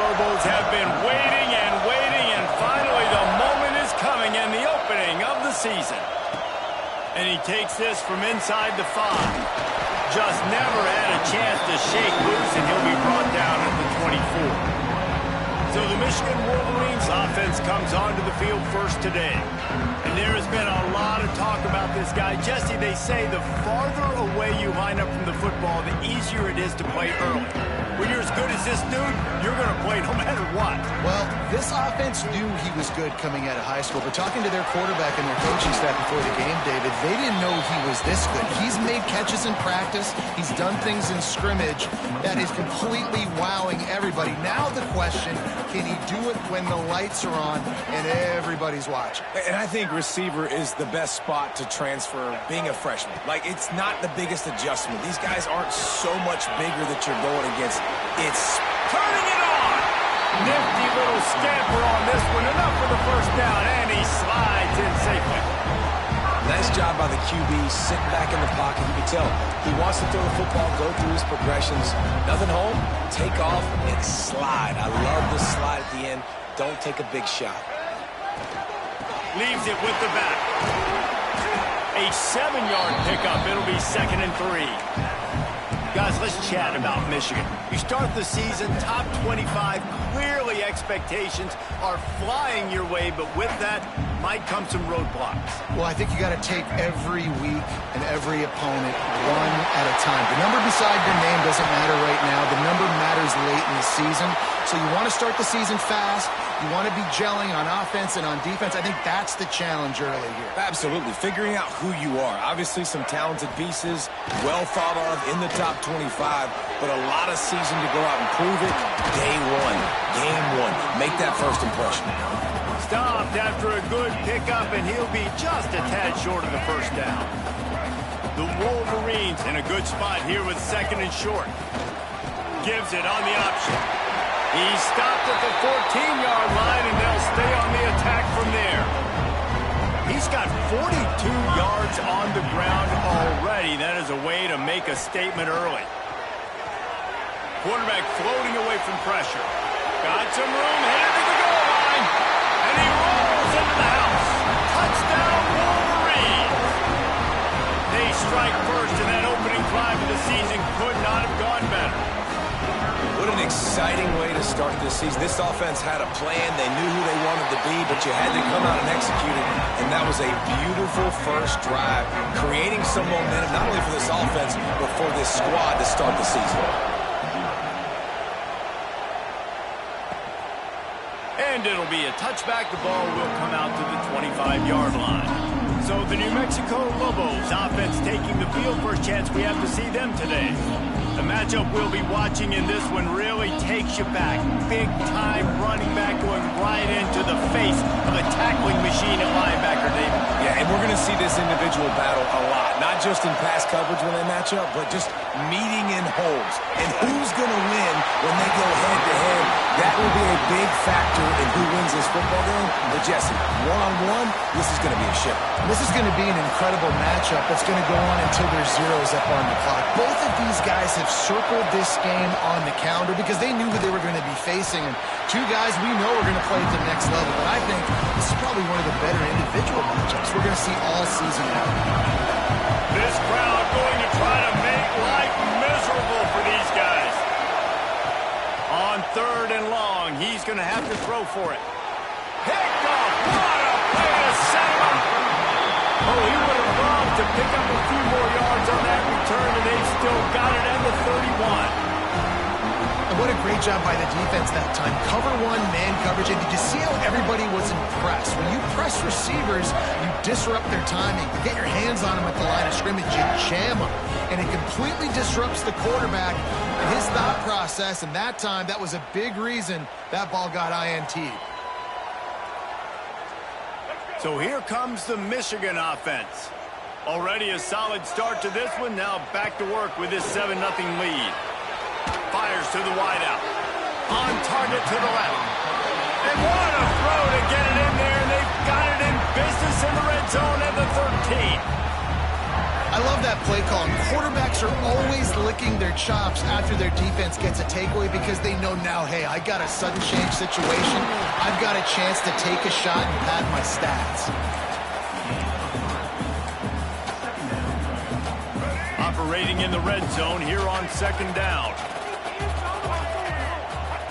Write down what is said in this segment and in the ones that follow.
Lobos have been waiting and waiting, and finally the moment is coming and the opening of the season. And he takes this from inside the 5. Just never had a chance to shake loose, and he'll be brought down at the 24. So the Michigan Wolverines offense comes onto the field first today. And there has been a lot of talk about this guy. Jesse, they say the farther away you line up from the football, the easier it is to play early. When you're as good as this dude, you're going to play no matter what. Well, this offense knew he was good coming out of high school, but talking to their quarterback and their coaching staff before the game, David, they didn't know he was this good. He's made catches in practice. He's done things in scrimmage that is completely wowing everybody. Now the question, can he do it when the lights are on and everybody's watching? And I think receiver is the best spot to transfer being a freshman. Like, it's not the biggest adjustment. These guys aren't so much bigger that you're going against. It's turning it on. Nifty little scamper on this one. Enough for the first down, and he slides in safely. Nice job by the QB, sitting back in the pocket. You can tell he wants to throw the football, go through his progressions. Nothing home, take off, and slide. I love the slide at the end. Don't take a big shot. Leaves it with the back. A 7-yard pickup. It'll be 2nd and 3. Guys, let's chat about Michigan. You start the season top 25. Clearly expectations are flying your way, but with that might come some roadblocks. Well, I think you got to take every week and every opponent one at a time. The number beside your name doesn't matter right now. The number matters late in the season. So you want to start the season fast. You want to be gelling on offense and on defense. I think that's the challenge early here. Absolutely. Figuring out who you are. Obviously some talented pieces, well thought of in the top 25, but a lot of season to go out and prove it. Day one, game one. Make that first impression. Stopped after a good pickup, and he'll be just a tad short of the first down. The Wolverines in a good spot here with 2nd and short. Gives it on the option. He's stopped at the 14-yard line, and they'll stay on the attack from there. He's got 42 yards on the ground already. That is a way to make a statement early. Quarterback floating away from pressure. Got some room, headed to the goal line. And he rolls into the house. Touchdown, Wolverines. They strike first, and that opening drive of the season could not have gone better. What an exciting way to start this season. This offense had a plan. They knew who they wanted to be, but you had to come out and execute it. And that was a beautiful first drive, creating some momentum, not only for this offense, but for this squad to start the season. And it'll be a touchback. The ball will come out to the 25-yard line. So the New Mexico Lobos offense taking the field. First chance we have to see them today. The matchup we'll be watching in this one really takes you back. Big-time running back going right into the face of a tackling machine at linebacker, David. Yeah, and we're going to see this individual battle a lot. Not just in pass coverage when they match up, but just meeting in holes. And who's going to win when they go head-to-head? That will be a big factor in who wins this football game. But, Jesse, one-on-one, this is going to be a show. This is going to be an incredible matchup that's going to go on until there's zeros up on the clock. Both of these guys have circled this game on the calendar because they knew who they were going to be facing. And two guys we know are going to play at the next level. But I think this is probably one of the better individual matchups we're going to see all season long. This crowd going to try to make life miserable for these guys. On 3rd and long, he's going to have to throw for it. Picked off. What a play to set him up. Oh, he would have loved to pick up a few more yards on that return, and they've still got it at the 31. And what a great job by the defense that time. Cover one, man coverage. And did you see how everybody was impressed? When you press receivers, you disrupt their timing. You get your hands on them at the line of scrimmage. You jam them. And it completely disrupts the quarterback and his thought process. And that time, that was a big reason that ball got INT'd. So here comes the Michigan offense. Already a solid start to this one. Now back to work with this 7-0 lead. Fires to the wideout. On target to the left. And what a throw to get it in there. They've got it in business in the red zone at the 13. I love that play call. Quarterbacks are always licking their chops after their defense gets a takeaway because they know now, hey, I got a sudden change situation. I've got a chance to take a shot and pad my stats. Operating in the red zone here on second down.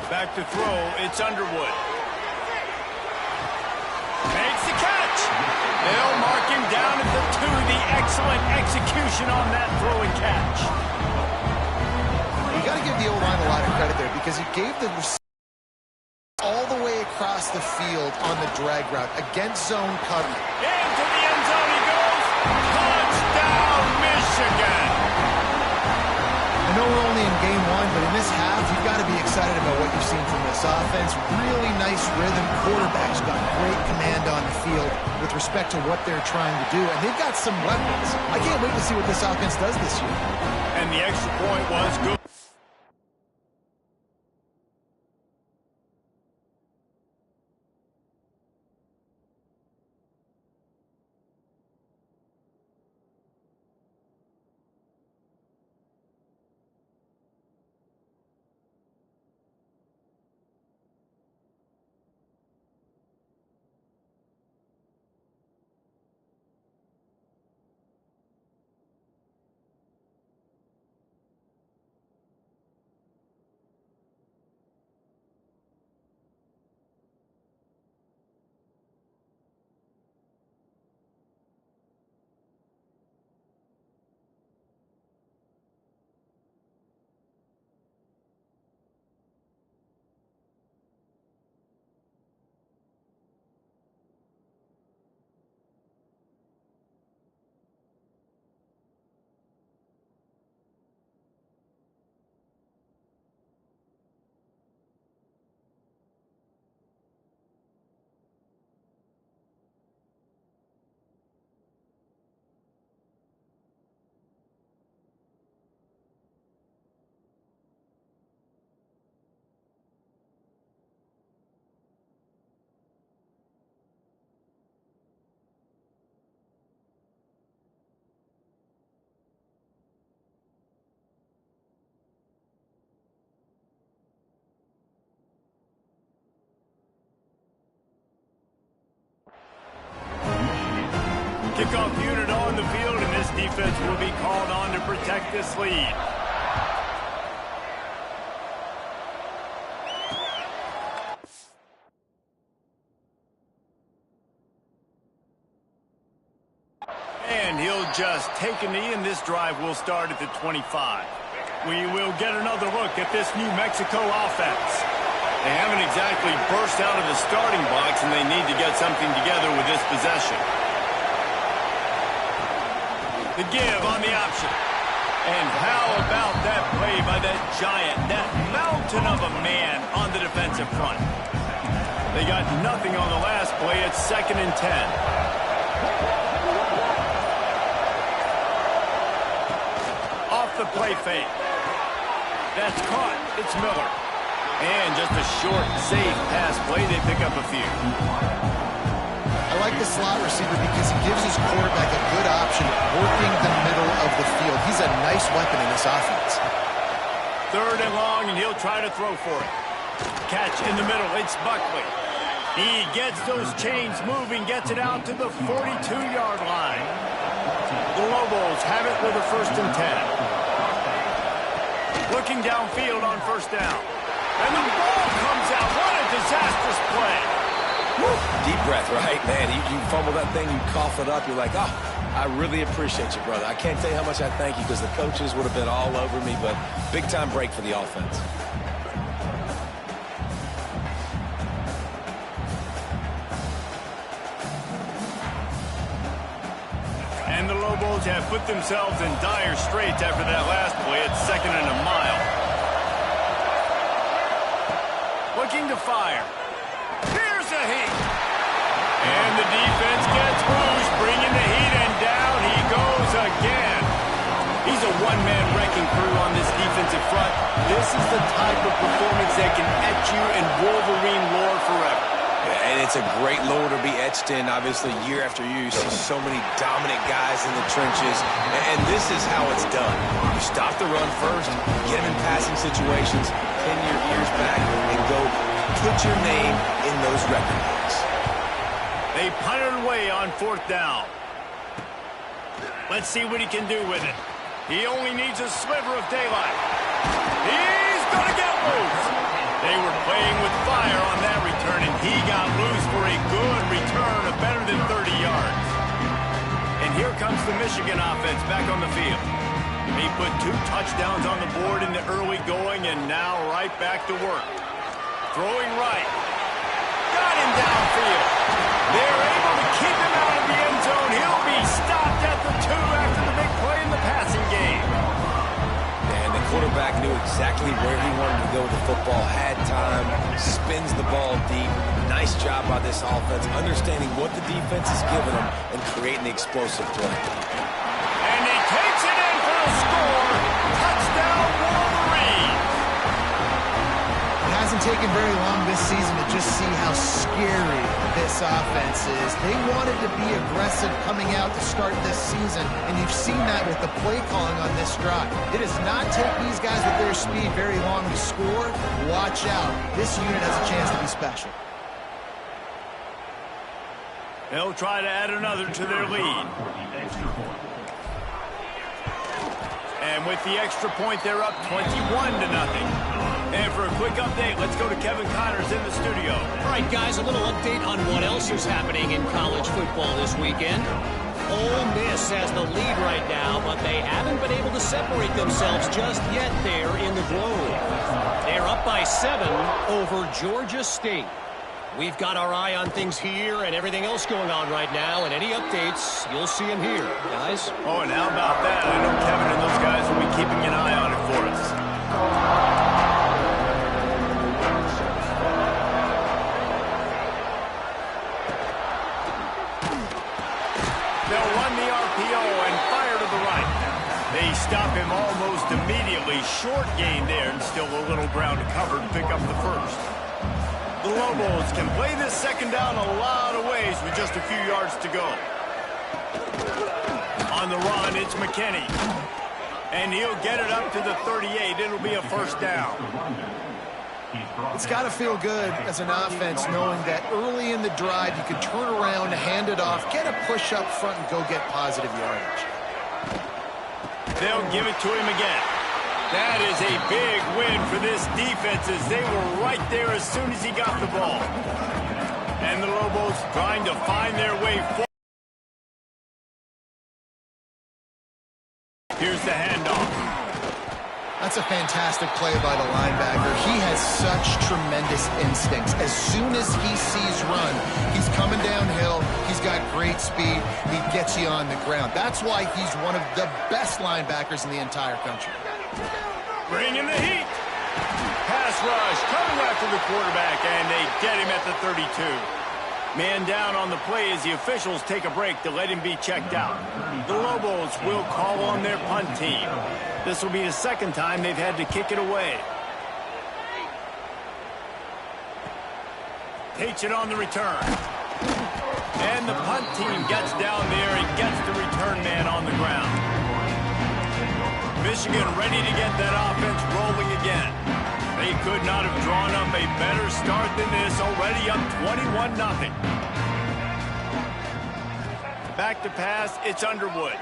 Back to throw, it's Underwood. Makes the catch. They'll mark him down at the 2. The excellent execution on that throw and catch. You got to give the O-line a lot of credit there because he gave the all the way across the field on the drag route against zone coverage. Into the end zone he goes. Touchdown, Michigan. I know we're only in game 1, but in this half, you've got to be excited about what you've seen from this offense. Really nice rhythm. Quarterback's got great command on the field with respect to what they're trying to do, and they've got some weapons. I can't wait to see what this offense does this year. And the extra point was good. Kickoff unit on the field, and this defense will be called on to protect this lead. And he'll just take a knee, and this drive will start at the 25. We will get another look at this New Mexico offense. They haven't exactly burst out of the starting box, and they need to get something together with this possession. The give on the option. And how about that play by that giant, that mountain of a man on the defensive front? They got nothing on the last play. It's 2nd and 10. Off the play fake. That's caught. It's Miller. And just a short, safe pass play. They pick up a few. I like the slot receiver because he gives his quarterback a good option working the middle of the field. He's a nice weapon in this offense. 3rd and long, and he'll try to throw for it. Catch in the middle. It's Buckley. He gets those chains moving, gets it out to the 42-yard line. The Lobos have it with a 1st and 10. Looking downfield on 1st down. And the ball comes out. What a disastrous play. Woo. Deep breath, right? Man, you fumble that thing, you cough it up, you're like, oh, I really appreciate you, brother. I can't tell you how much I thank you because the coaches would have been all over me, but big-time break for the offense. And the Lobos have put themselves in dire straits after that last play. It's 2nd and a mile. Looking to fire. Here's a heat. And the defense gets loose, bringing the heat, and down he goes again. He's a one-man wrecking crew on this defensive front. This is the type of performance that can etch you in Wolverine lore forever. And It's a great lore to be etched in. Obviously, year after year, you see so many dominant guys in the trenches, and this is how it's done. You stop the run first, get them in passing situations, pin your ears back, and go put your name in those record books. They punted away on 4th down. Let's see what he can do with it. He only needs a sliver of daylight. He's going to get loose. They were playing with fire on that return, and he got loose for a good return of better than 30 yards. And here comes the Michigan offense back on the field. They put 2 touchdowns on the board in the early going, and now right back to work. Throwing right. Got him downfield. They're able to keep him out of the end zone. He'll be stopped at the 2 after the big play in the passing game. And the quarterback knew exactly where he wanted to go with the football, had time, spins the ball deep. Nice job by this offense, understanding what the defense is giving them and creating the explosive play. And he takes it in for a score. Touchdown, Wolverines. It hasn't taken very long this season to just see how scary this offense is. They wanted to be aggressive coming out to start this season, and you've seen that with the play calling on this drive. It does not take these guys with their speed very long to score. Watch out. This unit has a chance to be special. They'll try to add another to their lead. And with the extra point, they're up 21-0. And for a quick update, let's go to Kevin Connors in the studio. All right, guys, a little update on what else is happening in college football this weekend. Ole Miss has the lead right now, but they haven't been able to separate themselves just yet there in the Grove. They're up by 7 over Georgia State. We've got our eye on things here and everything else going on right now, and any updates, you'll see them here, guys. Oh, and how about that? I know Kevin and those guys will be keeping an eye on it for us. They'll run the RPO and fire to the right. They stop him almost immediately. Short gain there, and still a little ground to cover to pick up the first. The Lobos can play this second down a lot of ways with just a few yards to go. On the run, it's McKinney. And he'll get it up to the 38. It'll be a first down. It's got to feel good as an offense knowing that early in the drive you can turn around, hand it off, get a push up front, and go get positive yardage. They'll give it to him again. That is a big win for this defense as they were right there as soon as he got the ball. And the Lobos trying to find their way forward. Here's the handoff. That's a fantastic play by the linebacker. He has such tremendous instincts. As soon as he sees run, he's coming downhill. He's got great speed. He gets you on the ground. That's why he's one of the best linebackers in the entire country. Bringing the heat. Pass rush coming after the quarterback, and they get him at the 32. Man down on the play as the officials take a break to let him be checked out. The Lobos will call on their punt team. This will be the second time they've had to kick it away. Takes it on the return. And the punt team gets down there and gets the return man on the ground. Michigan ready to get that offense rolling again. They could not have drawn up a better start than this, already up 21-0. Back to pass, it's Underwood.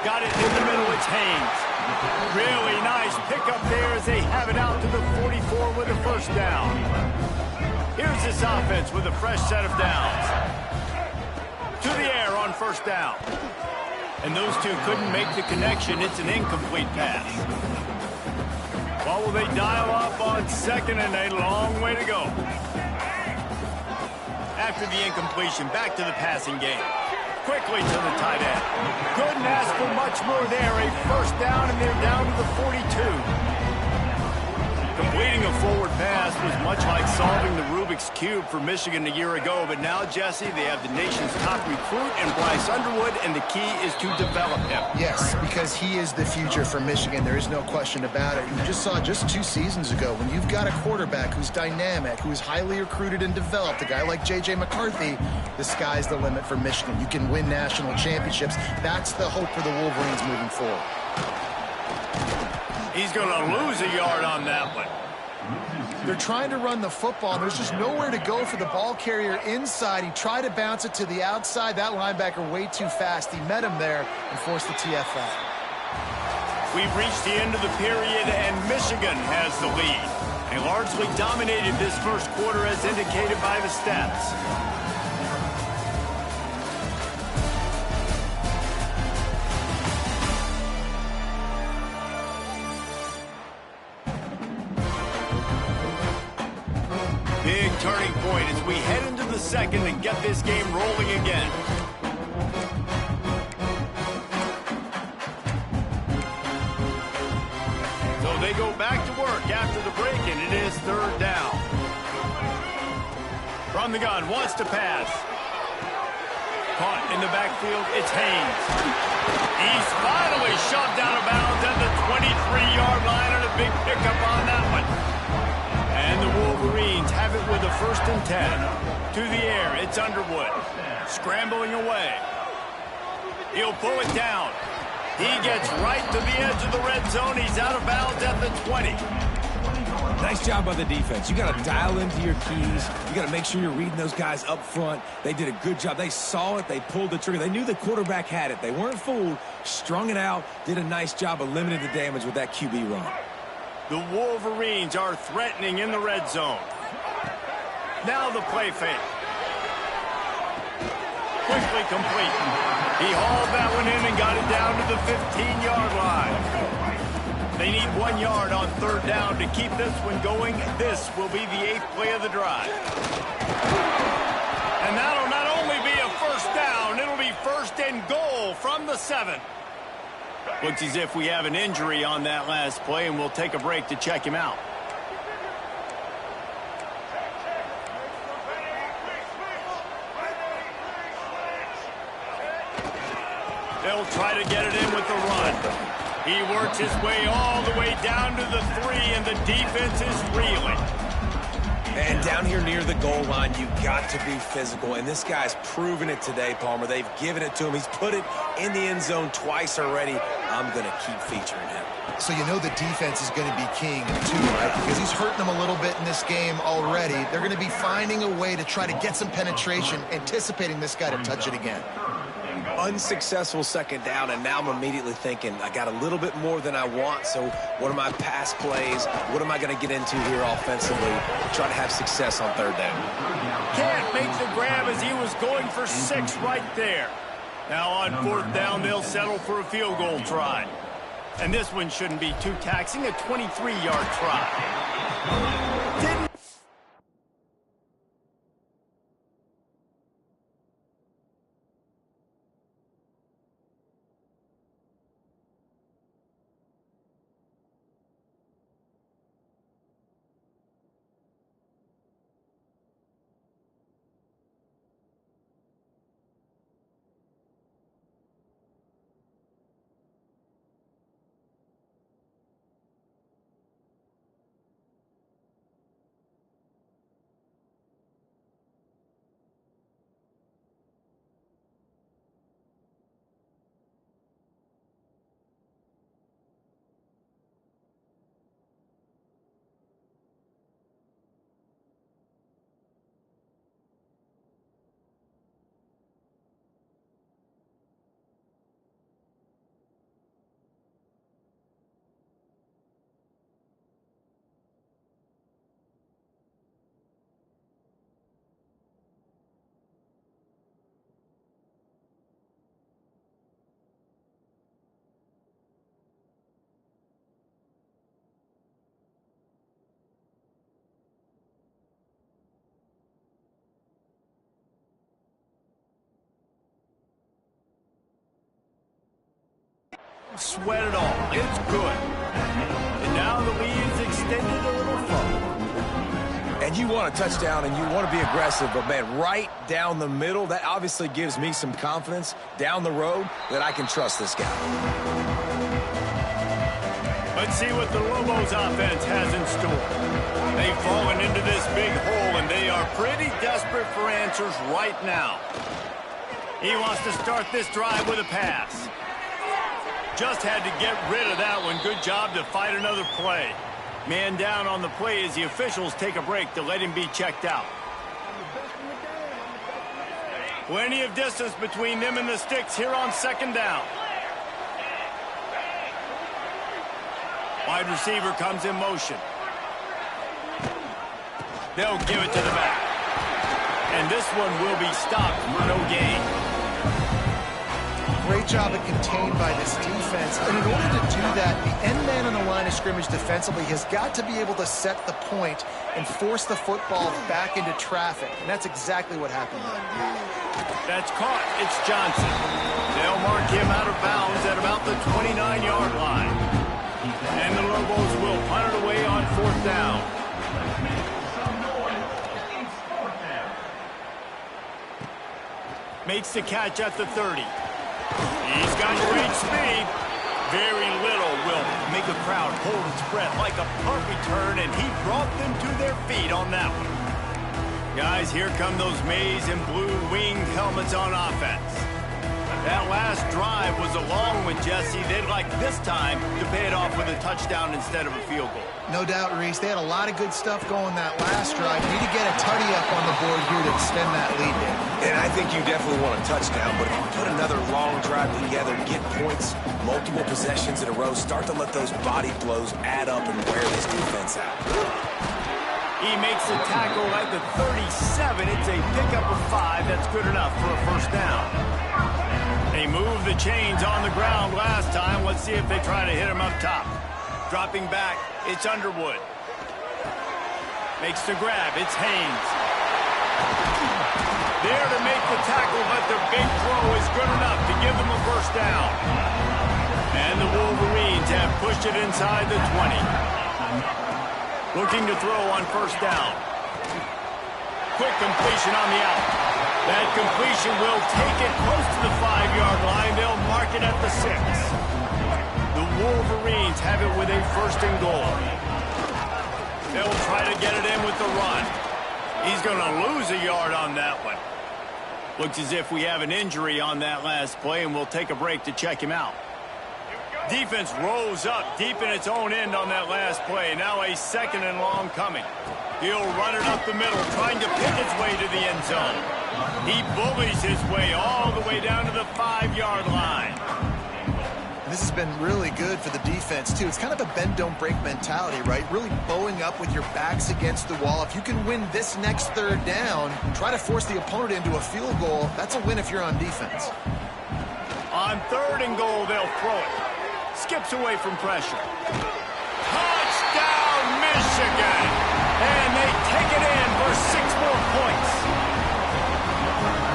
Got it in the middle, it's Haynes. Really nice pickup there as they have it out to the 44 with a first down. Here's this offense with a fresh set of downs. To the air on first down. And those two couldn't make the connection. It's an incomplete pass. Well, will they dial up on second, and a long way to go. After the incompletion, back to the passing game. Quickly to the tight end. Couldn't ask for much more there. A first down, and they're down to the 42. Completing a a forward pass was much like solving the Rubik's Cube for Michigan a year ago, but now, Jesse, they have the nation's top recruit in Bryce Underwood, and the key is to develop him. Yes, because he is the future for Michigan. There is no question about it. You just saw just 2 seasons ago when you've got a quarterback who's dynamic, who's highly recruited and developed, a guy like J.J. McCarthy, the sky's the limit for Michigan. You can win national championships. That's the hope for the Wolverines moving forward. He's going to lose a yard on that one. They're trying to run the football, and there's just nowhere to go for the ball carrier inside. He tried to bounce it to the outside. That linebacker way too fast. He met him there and forced the TFL. We've reached the end of the period, and Michigan has the lead. They largely dominated this first quarter as indicated by the stats. Big turning point as we head into the second and get this game rolling again. So they go back to work after the break, and it is third down. From the gun, wants to pass. Caught in the backfield, it's Haynes. He's finally shoved out of bounds at the 23-yard line, and a big pickup on that one. And the Wolverines have it with a 1st and 10. To the air, it's Underwood. Scrambling away. He'll pull it down. He gets right to the edge of the red zone. He's out of bounds at the 20. Nice job by the defense. You got to dial into your keys. You got to make sure you're reading those guys up front. They did a good job. They saw it. They pulled the trigger. They knew the quarterback had it. They weren't fooled. Strung it out. Did a nice job of limiting the damage with that QB run. The Wolverines are threatening in the red zone. Now the play fake. Quickly complete. He hauled that one in and got it down to the 15-yard line. They need 1 yard on third down to keep this one going. This will be the 8th play of the drive. And that'll not only be a 1st down, it'll be 1st and goal from the 7. Looks as if we have an injury on that last play, and we'll take a break to check him out. They'll try to get it in with the run. He works his way all the way down to the 3, and the defense is reeling. And down here near the goal line, you got to be physical. And this guy's proven it today, Palmer. They've given it to him. He's put it in the end zone twice already. I'm going to keep featuring him. So you know the defense is going to be king, too, right? Because he's hurting them a little bit in this game already. They're going to be finding a way to try to get some penetration, anticipating this guy to touch it again. Unsuccessful 2nd down, and now I'm immediately thinking, I got a little bit more than I want, so what are my pass plays? What am I going to get into here offensively to try to have success on 3rd down? Can't make the grab as he was going for 6 right there. Now on 4th down, they'll settle for a field goal try. And this one shouldn't be too taxing, a 23-yard try. Didn't sweat it all. It's good. And now the lead is extended a little further. And you want a touchdown and you want to be aggressive, but, man, right down the middle, that obviously gives me some confidence down the road that I can trust this guy. Let's see what the Lobos offense has in store. They've fallen into this big hole, and they are pretty desperate for answers right now. He wants to start this drive with a pass. Just had to get rid of that one. Good job to fight another play. Man down on the play as the officials take a break to let him be checked out. Plenty of distance between them and the sticks here on second down. Wide receiver comes in motion. They'll give it to the back. And this one will be stopped for no gain. Great job of contained by this defense. And in order to do that, the end man on the line of scrimmage defensively has got to be able to set the point and force the football back into traffic. And that's exactly what happened there. That's caught. It's Johnson. They'll mark him out of bounds at about the 29-yard line. And the Lobos will punt it away on fourth down. Makes the catch at the 30. He's got great speed. Very little will make a crowd hold its breath like a punt return, and he brought them to their feet on that one. Guys, here come those maize and blue winged helmets on offense. That last drive was a long one, Jesse. They'd like this time to pay it off with a touchdown instead of a field goal. No doubt, Reese. They had a lot of good stuff going that last drive. You need to get a tutty up on the board here to extend that lead. And I think you definitely want a touchdown, but if you put another long drive together, get points, multiple possessions in a row, start to let those body blows add up and wear this defense out. He makes the tackle at the 37. It's a pickup of 5. That's good enough for a first down. They moved the chains on the ground last time. Let's see if they try to hit him up top. Dropping back, it's Underwood. Makes the grab, it's Haynes. There to make the tackle, but the big throw is good enough to give them a first down. And the Wolverines have pushed it inside the 20. Looking to throw on first down. Quick completion on the out. That completion will take it close to the 5-yard line. They'll mark it at the 6. The Wolverines have it with a first and goal. They'll try to get it in with the run. He's going to lose a yard on that one. Looks as if we have an injury on that last play, and we'll take a break to check him out. Defense rose up deep in its own end on that last play. Now a second and long coming. He'll run it up the middle, trying to pick its way to the end zone. He bullies his way all the way down to the 5-yard line. This has been really good for the defense, too. It's kind of a bend-don't-break mentality, right? Really bowing up with your backs against the wall. If you can win this next third down, try to force the opponent into a field goal, that's a win if you're on defense. On third and goal, they'll throw it. Skips away from pressure. Touchdown, Michigan! And they take it in for 6 more points.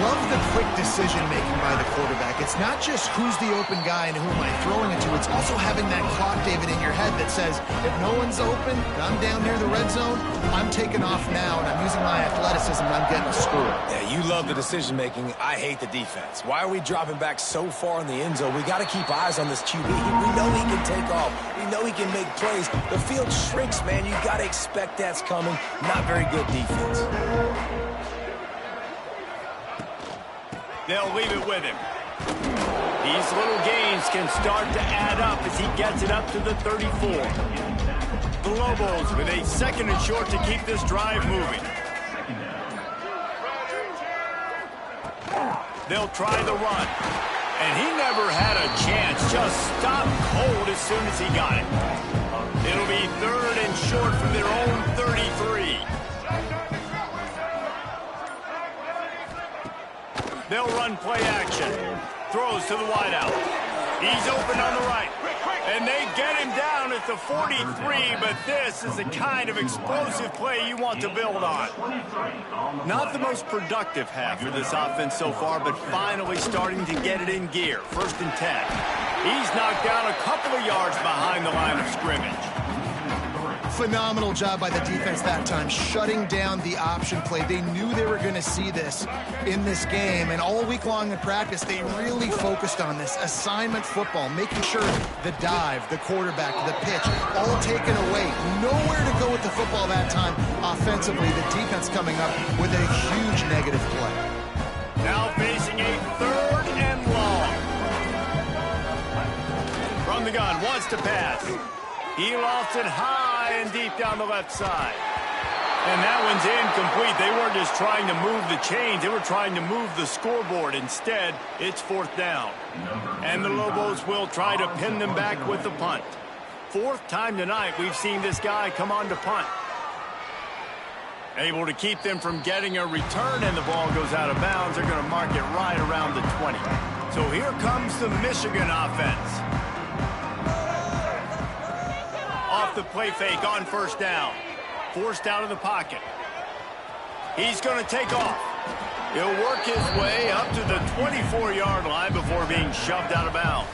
Love the quick decision-making by the quarterback. It's not just who's the open guy and who am I throwing it to. It's also having that clock, David, in your head that says, if no one's open and I'm down near the red zone, I'm taking off now and I'm using my athleticism and I'm getting a score. Yeah, you love the decision-making. I hate the defense. Why are we dropping back so far in the end zone? We got to keep eyes on this QB. We know he can take off. We know he can make plays. The field shrinks, man. You got to expect that's coming. Not very good defense. They'll leave it with him. These little gains can start to add up as he gets it up to the 34. The Lobos with a second and short to keep this drive moving. They'll try the run. And he never had a chance. Just stopped cold as soon as he got it. It'll be third and short from their own 33. They'll run play action. Throws to the wideout. He's open on the right. And they get him down at the 43, but this is the kind of explosive play you want to build on. Not the most productive half for this offense so far, but finally starting to get it in gear. First and 10. He's knocked down a couple of yards behind the line of scrimmage. Phenomenal job by the defense that time, shutting down the option play. They knew they were going to see this in this game, and all week long in practice, they really focused on this assignment football, making sure the dive, the quarterback, the pitch, all taken away. Nowhere to go with the football that time offensively. The defense coming up with a huge negative play. Now facing a 3rd and long. From the gun, wants to pass. He lofts it high and deep down the left side. And that one's incomplete. They weren't just trying to move the chains. They were trying to move the scoreboard. Instead, it's 4th down. And the Lobos will try to pin them back with the punt. 4th time tonight we've seen this guy come on to punt. Able to keep them from getting a return, and the ball goes out of bounds. They're going to mark it right around the 20. So here comes the Michigan offense. Off the play fake on 1st down. Forced out of the pocket. He's going to take off. He'll work his way up to the 24-yard line before being shoved out of bounds.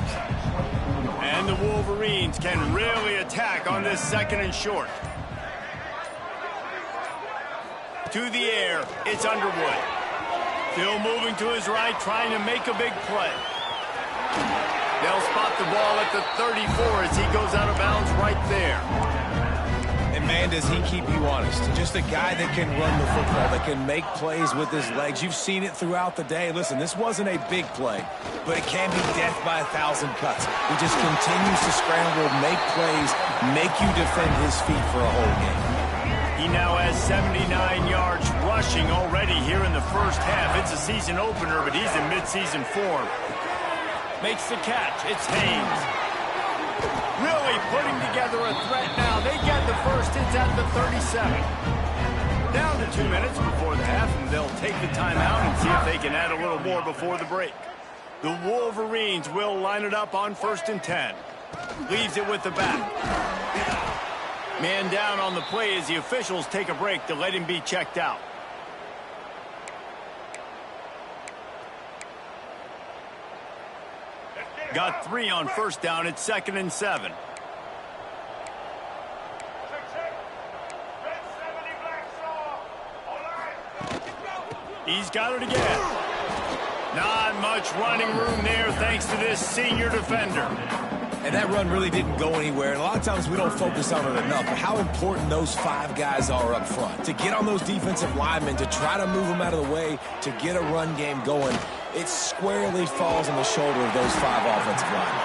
And the Wolverines can really attack on this 2nd and short. To the air, it's Underwood. Still moving to his right, trying to make a big play. They'll spot the ball at the 34 as he goes out of bounds right there. And man, does he keep you honest. Just a guy that can run the football, that can make plays with his legs. You've seen it throughout the day. Listen, this wasn't a big play, but it can be death by 1,000 cuts. He just continues to scramble, make plays, make you defend his feet for a whole game. He now has 79 yards rushing already here in the 1st half. It's a season opener, but he's in midseason form. Makes the catch. It's Haynes. Really putting together a threat now. They get the first. It's at the 37. Down to 2 minutes before the half, and they'll take the timeout and see if they can add a little more before the break. The Wolverines will line it up on 1st and 10. Leaves it with the back. Man down on the play as the officials take a break to let him be checked out. Got 3 on 1st down. It's 2nd and 7. He's got it again. Not much running room there thanks to this senior defender. And that run really didn't go anywhere. And a lot of times we don't focus on it enough. But how important those 5 guys are up front. To get on those defensive linemen, to try to move them out of the way, to get a run game going, it squarely falls on the shoulder of those 5 offensive linemen.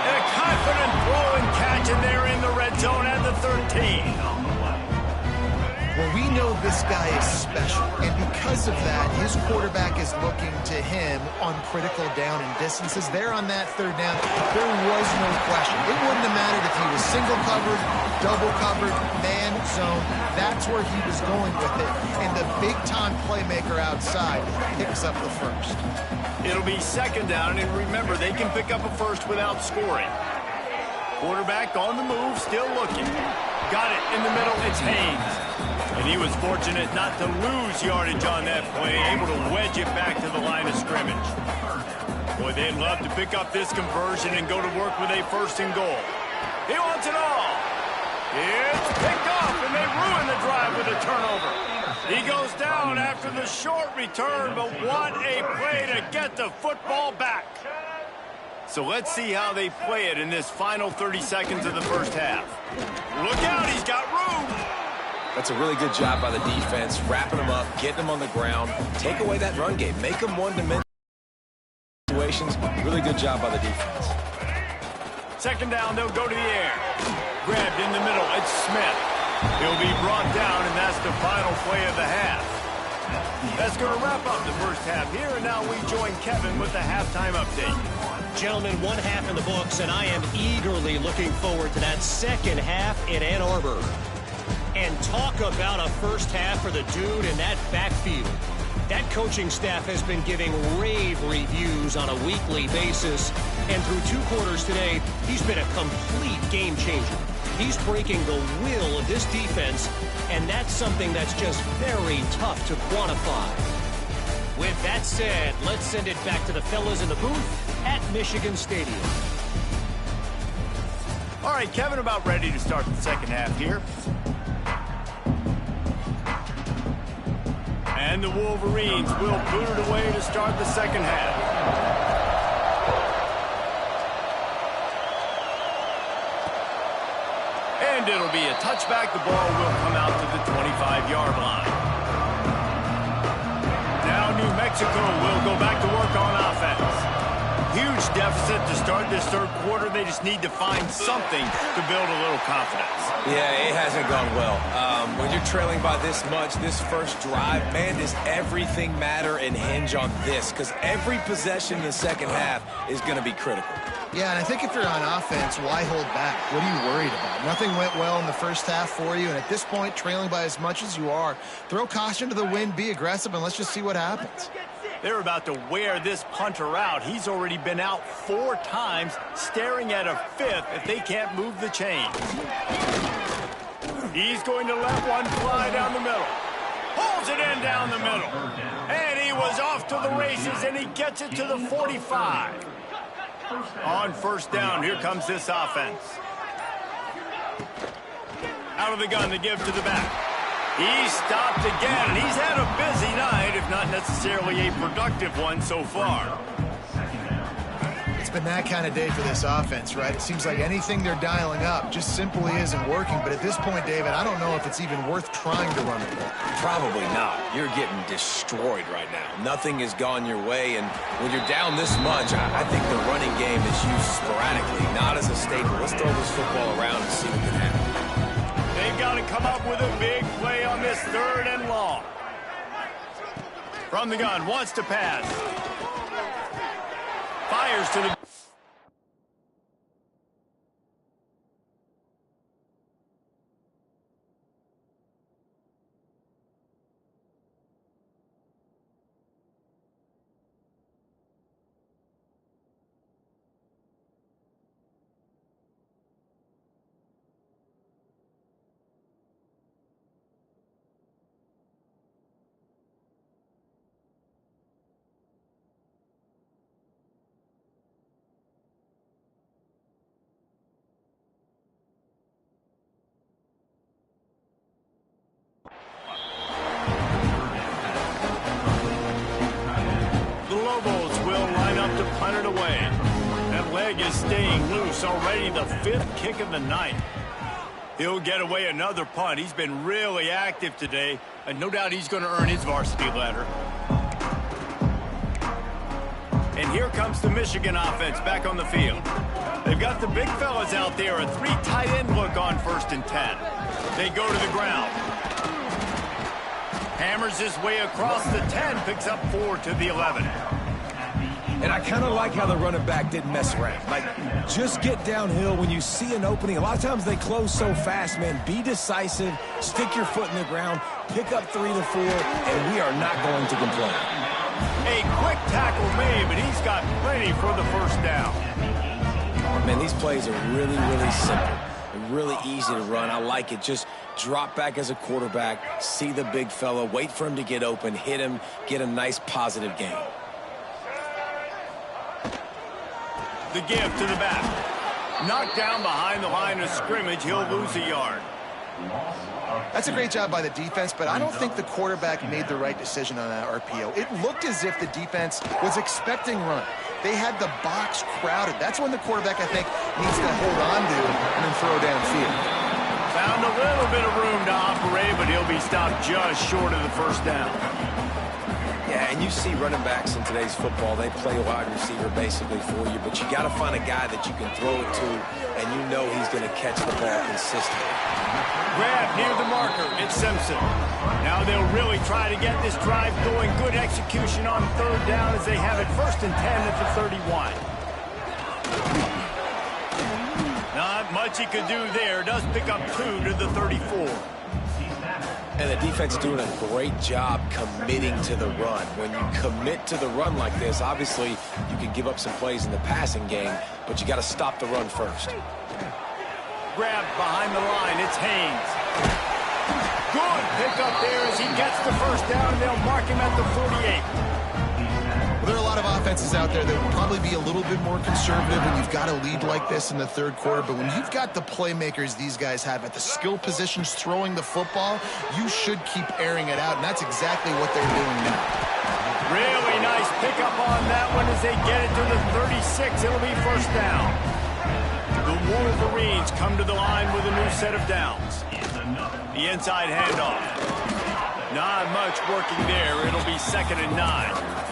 And a confident throw and catch, and they're in the red zone at the 13. Well, we know this guy is special, and because of that, his quarterback is looking to him on critical down and distances. There on that 3rd down, there was no question. It wouldn't have mattered if he was single covered, double covered, man zone. That's where he was going with it, and the big-time playmaker outside picks up the first. It'll be 2nd down, and remember, they can pick up a first without scoring. Quarterback on the move, still looking. Got it in the middle, it's Haynes. And he was fortunate not to lose yardage on that play, able to wedge it back to the line of scrimmage. Boy, they'd love to pick up this conversion and go to work with a 1st and goal. He wants it all. It's picked off, and they ruin the drive with a turnover. He goes down after the short return, but what a play to get the football back. So let's see how they play it in this final 30 seconds of the 1st half. Look out, he's got room. That's a really good job by the defense, wrapping them up, getting them on the ground, take away that run game, make them one-dimensional situations. Really good job by the defense. 2nd down, they'll go to the air. Grabbed in the middle, it's Smith. He'll be brought down, and that's the final play of the half. That's going to wrap up the 1st half here, and now we join Kevin with the halftime update. Gentlemen, 1 half in the books, and I am eagerly looking forward to that 2nd half in Ann Arbor. And talk about a 1st half for the dude in that backfield. That coaching staff has been giving rave reviews on a weekly basis. And through 2 quarters today, he's been a complete game changer. He's breaking the will of this defense, and that's something that's just very tough to quantify. With that said, let's send it back to the fellas in the booth at Michigan Stadium. All right, Kevin, about ready to start the second half here. And the Wolverines will boot it away to start the second half. And it'll be a touchback. The ball will come out to the 25-yard line. Now New Mexico will go back to work on offense. Huge deficit to start this third quarter. They just need to find something to build a little confidence. Yeah, it hasn't gone well. When you're trailing by this much, this first drive, man, does everything matter and hinge on this? Because every possession in the second half is going to be critical. Yeah, and I think if you're on offense, why hold back? What are you worried about? Nothing went well in the first half for you, and at this point, trailing by as much as you are, throw caution to the wind, be aggressive, and let's just see what happens. They're about to wear this punter out. He's already been out 4 times, staring at a 5th if they can't move the chains. He's going to let one fly down the middle. Pulls it in down the middle. And he was off to the races, and he gets it to the 45. On first down, here comes this offense. Out of the gun to give to the back. He stopped again, and he's had a busy night, if not necessarily a productive one so far. It's been that kind of day for this offense, right? It seems like anything they're dialing up just simply isn't working. But at this point, David, I don't know if it's even worth trying to run the ball. Probably not. You're getting destroyed right now. Nothing has gone your way, and when you're down this much, I think the running game is used sporadically, not as a staple. Let's throw this football around and see what can happen. They've got to come up with a big play on this 3rd and long. From the gun, wants to pass. Fires to the... Lobos will line up to punt it away. That leg is staying loose, already the 5th kick of the night. He'll get away another punt. He's been really active today, and no doubt he's going to earn his varsity letter. And here comes the Michigan offense back on the field. They've got the big fellas out there, a 3 tight end look on 1st and 10. They go to the ground. Hammers his way across the 10, picks up 4 to the 11. And I kind of like how the running back didn't mess around. Like, just get downhill when you see an opening. A lot of times they close so fast, man. Be decisive, stick your foot in the ground, pick up 3 to 4, and we are not going to complain. A quick tackle made, but he's got plenty for the first down. Man, these plays are really, really simple. Really easy to run. I like it. Just drop back as a quarterback, see the big fella, wait for him to get open, hit him, get a nice positive gain. The give to the back. Knocked down behind the line of scrimmage. He'll lose a yard. That's a great job by the defense, but I don't think the quarterback made the right decision on that RPO. It looked as if the defense was expecting run. They had the box crowded. That's when the quarterback, I think, needs to hold on to and then throw downfield. Found a little bit of room to operate, but he'll be stopped just short of the first down. Yeah, and you see running backs in today's football, they play a wide receiver basically for you, but you got to find a guy that you can throw it to, and you know he's going to catch the ball consistently. Grab near the marker. It's Simpson. Now they'll really try to get this drive going. Good execution on 3rd down as they have it 1st and 10 at the 31. Not much he could do there. Does pick up 2 to the 34. And the defense is doing a great job committing to the run. When you commit to the run like this, obviously you can give up some plays in the passing game, but you got to stop the run first. Grabbed behind the line. It's Haynes. Good pick up there as he gets the first down, and they'll mark him at the 48. Well, there are a lot lot of offenses out there that will probably be a little bit more conservative when you've got a lead like this in the third quarter. But when you've got the playmakers these guys have at the skill positions throwing the football, you should keep airing it out, and that's exactly what they're doing now. Really nice pickup on that one as they get it to the 36. It'll be first down. The Wolverines come to the line with a new set of downs. The inside handoff. Not much working there. It'll be 2nd and 9.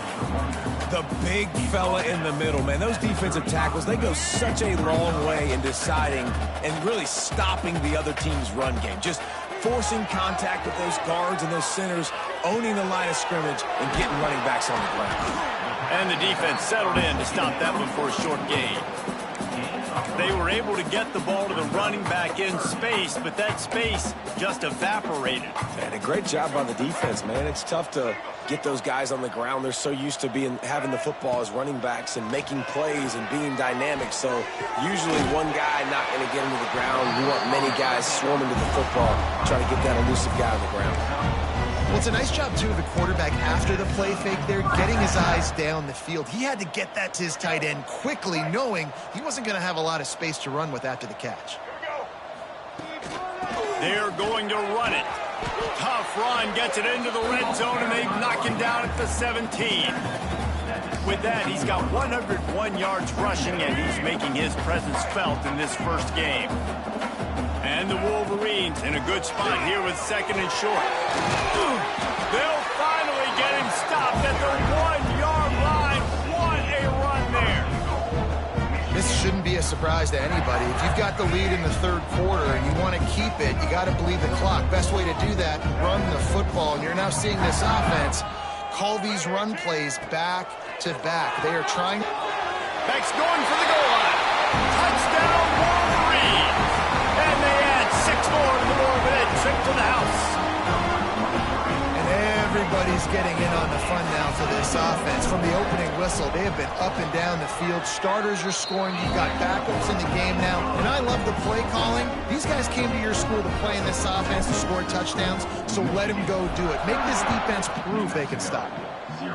The big fella in the middle, man. Those defensive tackles, they go such a long way in deciding and really stopping the other team's run game. Just forcing contact with those guards and those centers, owning the line of scrimmage, and getting running backs on the ground. And the defense settled in to stop that one for a short gain. They were able to get the ball to the running back in space, but that space just evaporated. And a great job by the defense, man. It's tough to get those guys on the ground. They're so used to having the football as running backs and making plays and being dynamic. So usually one guy not going to get into the ground. You want many guys swarming to the football, trying to get that elusive guy on the ground. Well, it's a nice job, too, of the quarterback after the play fake there, getting his eyes down the field. He had to get that to his tight end quickly, knowing he wasn't going to have a lot of space to run with after the catch. They're going to run it. Tough run, gets it into the red zone, and they knock him down at the 17. With that, he's got 101 yards rushing, and he's making his presence felt in this first game. And the Wolverines in a good spot here with 2nd and short. They'll finally get him stopped at the 1-yard line. What a run there. This shouldn't be a surprise to anybody. If you've got the lead in the third quarter and you want to keep it, you got to bleed the clock. Best way to do that, run the football. And you're now seeing this offense call these run plays back to back. They are trying. Beck's going for the goal line. Touchdown, Wolverines. And they add 6 more to the more of a trip to the house. And everybody's getting in on the fun now for this offense. From the opening whistle, they have been up and down the field. Starters are scoring. You've got backups in the game now. And I love the play calling. These guys came to your school to play in this offense to score touchdowns, so let them go do it. Make this defense prove they can stop you.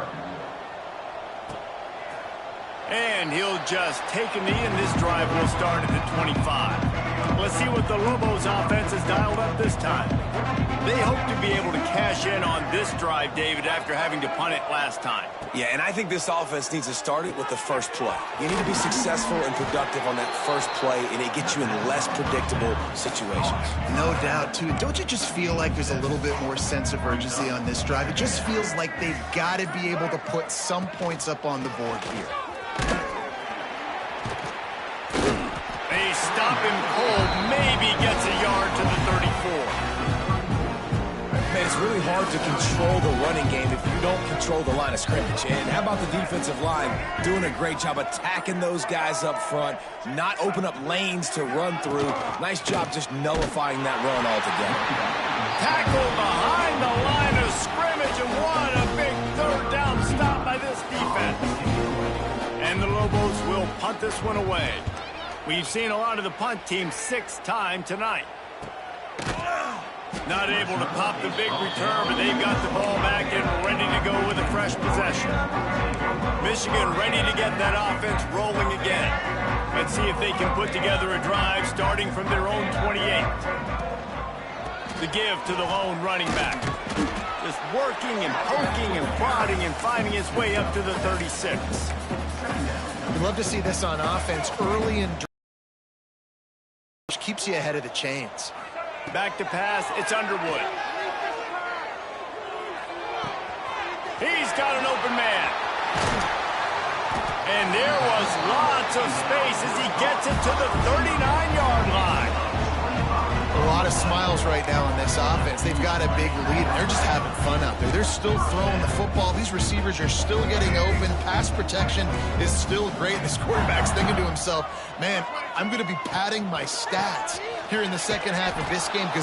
And he'll just take a knee, and this drive will start at the 25. Let's see what the Lobos offense has dialed up this time. They hope to be able to cash in on this drive, David, after having to punt it last time. Yeah, and I think this offense needs to start it with the first play. You need to be successful and productive on that first play, and it gets you in less predictable situations. No doubt, too. Don't you just feel like there's a little bit more sense of urgency on this drive? It just feels like they've got to be able to put some points up on the board here. They stop him cold, maybe gets a yard to the 34. Man, it's really hard to control the running game if you don't control the line of scrimmage. And how about the defensive line doing a great job attacking those guys up front, not open up lanes to run through. Nice job just nullifying that run altogether. Tackle behind the line of scrimmage, and what a big third down stop by this defense. And the Lobos will punt this one away. We've seen a lot of the punt team 6 times tonight. Not able to pop the big return, but they've got the ball back and ready to go with a fresh possession. Michigan ready to get that offense rolling again. Let's see if they can put together a drive starting from their own 28. The give to the lone running back. Just working and poking and prodding and finding his way up to the 36. We'd love to see this on offense early and which keeps you ahead of the chains. Back to pass, it's Underwood. He's got an open man. And there was lots of space as he gets it to the 39-yard line. A lot of smiles right now on this offense. They've got a big lead, and they're just having fun out there. They're still throwing the football. These receivers are still getting open. Pass protection is still great. This quarterback's thinking to himself, man, I'm going to be padding my stats here in the second half of this game because